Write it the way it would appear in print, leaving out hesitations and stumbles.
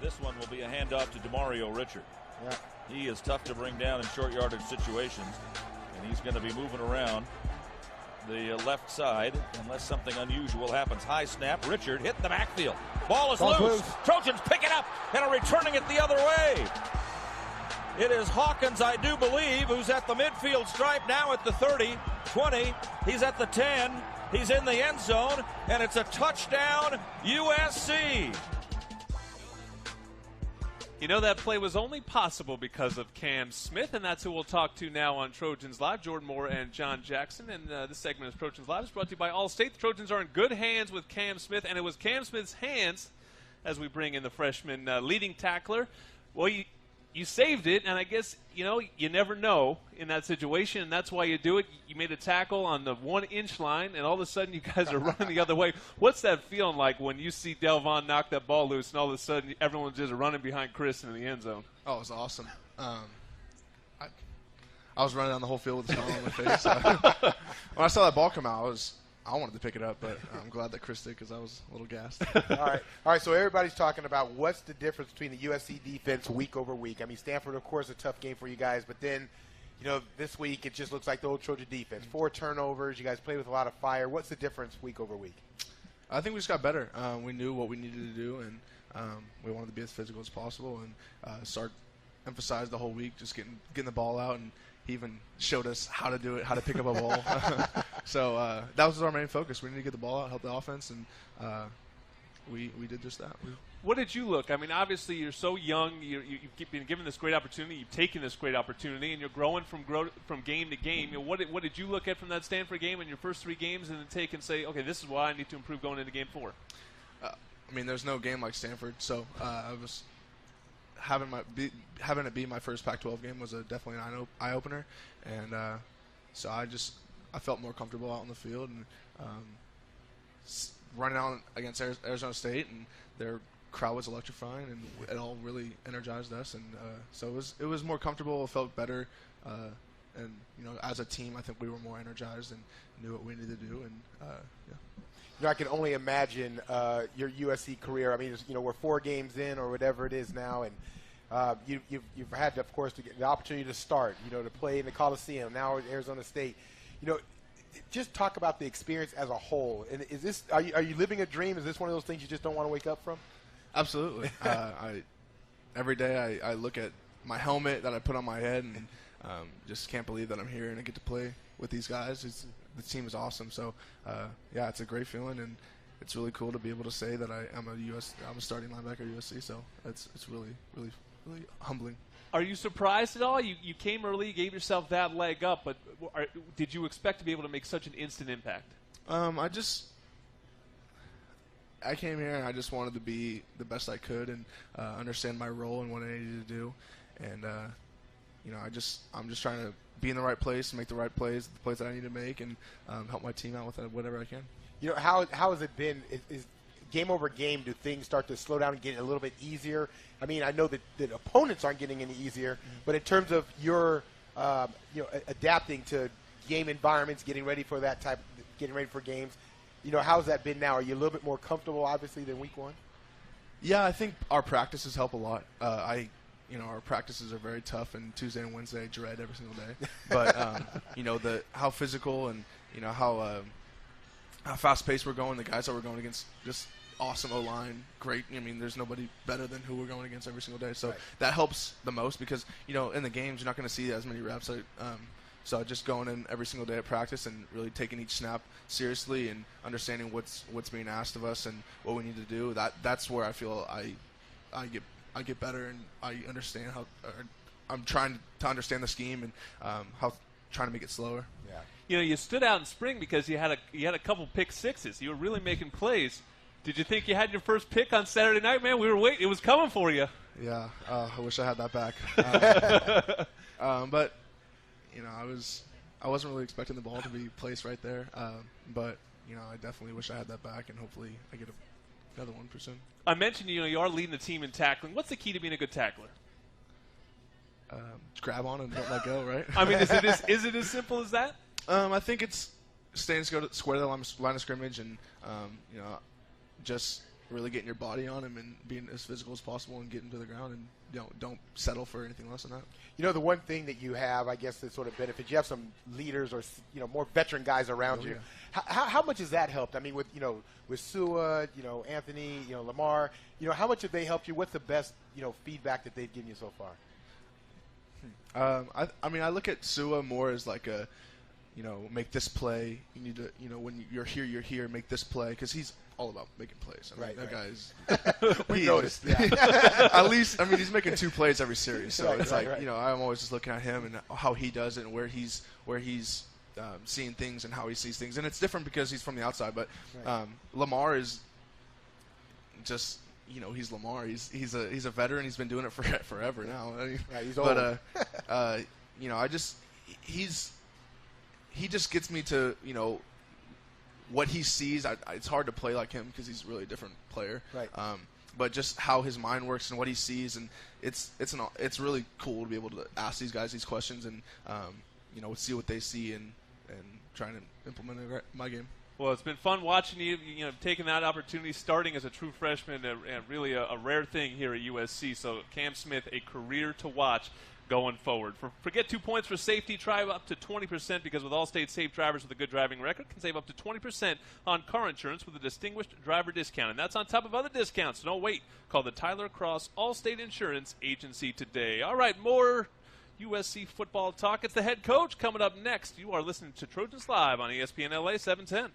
This one will be a handoff to DeMario Richard. Yeah. He is tough to bring down in short yardage situations, and he's going to be moving around the left side unless something unusual happens. High snap. Richard hit the backfield. Ball is loose. Trojans pick it up and are returning it the other way. It is Hawkins, I do believe, who's at the midfield stripe now at the 30, 20. He's at the 10. He's in the end zone, and it's a touchdown, USC. You know, that play was only possible because of Cam Smith, and that's who we'll talk to now on Trojans Live. Jordan Moore and John Jackson. And this segment of Trojans Live is brought to you by Allstate. The Trojans are in good hands with Cam Smith, and it was Cam Smith's hands as we bring in the freshman leading tackler. Well, you saved it, and I guess, you know, you never know in that situation, and that's why you do it. You made a tackle on the 1-inch line, and all of a sudden you guys are running the other way. What's that feeling like when you see Delvon knock that ball loose, and all of a sudden everyone's just running behind Chris in the end zone? Oh, it was awesome. I was running down the whole field with a smile on my face. When I saw that ball come out, I wanted to pick it up, but I'm glad that Chris did because I was a little gassed. All right. So everybody's talking about what's the difference between the USC defense week over week. I mean, Stanford, of course, a tough game for you guys, but then, you know, this week it just looks like the old Trojan defense. 4 turnovers. You guys play with a lot of fire. What's the difference week over week? I think we just got better. We knew what we needed to do, and we wanted to be as physical as possible and emphasize the whole week just getting the ball out, and he even showed us how to do it, how to pick up a ball. So that was our main focus. We need to get the ball out, help the offense, and we did just that. What did you look? I mean, obviously you're so young. You've been given this great opportunity. You've taken this great opportunity, and you're growing from game to game. You know, what did you look at from that Stanford game in your first 3 games, and then take and say, okay, this is why I need to improve going into game 4? I mean, there's no game like Stanford, so I was having it be my first Pac-12 game was definitely an eye-opener, and so I felt more comfortable out on the field and running out against Arizona State, and their crowd was electrifying, and it all really energized us, and so it was more comfortable. It felt better, and you know, as a team, I think we were more energized and knew what we needed to do, and yeah. You know, I can only imagine your USC career. I mean, you know, we're 4 games in or whatever it is now, and you've had, of course, to get the opportunity to start, you know, to play in the Coliseum, now at Arizona State. You know, just talk about the experience as a whole. And is this are you living a dream? Is this one of those things you just don't want to wake up from? Absolutely. Every day I look at my helmet that I put on my head and just can't believe that I'm here and I get to play with these guys. The team is awesome. So, yeah, it's a great feeling, and it's really cool to be able to say that I'm a starting linebacker at USC. So it's really, really, really humbling. Are you surprised at all? You came early, you gave yourself that leg up, but did you expect to be able to make such an instant impact? I came here and I just wanted to be the best I could and understand my role and what I needed to do, and you know, I'm just trying to be in the right place, make the right plays, the plays that I need to make, and help my team out with whatever I can. You know, how has it been? Is game over game, do things start to slow down and get a little bit easier? I mean, I know that opponents aren't getting any easier, but in terms of your, you know, adapting to game environments, getting ready for games, you know, how's that been now? Are you a little bit more comfortable, obviously, than week 1? Yeah, I think our practices help a lot. You know, our practices are very tough, and Tuesday and Wednesday I dread every single day. But you know, how physical and you know how fast-paced we're going. The guys that we're going against, just awesome O-line, great. I mean, there's nobody better than who we're going against every single day. So that helps the most because, you know, in the games you're not going to see as many reps. So just going in every single day at practice and really taking each snap seriously and understanding what's being asked of us and what we need to do. That's where I feel I get better, and I understand I'm trying to understand the scheme and trying to make it slower. Yeah. You know, you stood out in spring because you had a couple pick sixes. You were really making plays. Did you think you had your first pick on Saturday night, man? We were waiting. It was coming for you. Yeah, I wish I had that back. But you know, I wasn't really expecting the ball to be placed right there. But you know, I definitely wish I had that back, and hopefully I get another one soon. I mentioned, you know, you are leading the team in tackling. What's the key to being a good tackler? Grab on and don't let go, right? I mean, is it as simple as that? I think it's staying square to the line of scrimmage and, you know, just really getting your body on him and being as physical as possible and getting to the ground, and don't settle for anything less than that. You know, the one thing that you have, I guess, that sort of benefits, you have some leaders or, you know, more veteran guys around you. Yeah. How much has that helped? I mean, with, you know, with Sua, you know, Anthony, you know, Lamar, you know, how much have they helped you? What's the best, you know, feedback that they've given you so far? I mean, I look at Sua more as like a, you know, make this play. You need to, you know, when you're here, make this play, because he's all about making plays. I mean, that guy's. We noticed. Yeah. At least, I mean, he's making 2 plays every series, so it's like, right. you know, I'm always just looking at him and how he does it and where he's seeing things and how he sees things, and it's different because he's from the outside. But Lamar is just, you know, he's Lamar. He's a veteran. He's been doing it for forever now. I mean, he's old. But you know, he just gets me to, you know, what he sees. It's hard to play like him because he's really a different player. Right. But just how his mind works and what he sees, and it's really cool to be able to ask these guys these questions and you know, see what they see and trying to implement it in my game. Well, it's been fun watching you, you know, taking that opportunity, starting as a true freshman, and really a rare thing here at USC. So Cam Smith, a career to watch going forward. Forget 2 points for safety. Try up to 20% because with Allstate, safe drivers with a good driving record can save up to 20% on car insurance with a distinguished driver discount. And that's on top of other discounts. Don't wait. Call the Tyler Cross Allstate Insurance Agency today. All right, more USC football talk. It's the head coach coming up next. You are listening to Trojans Live on ESPN LA 710.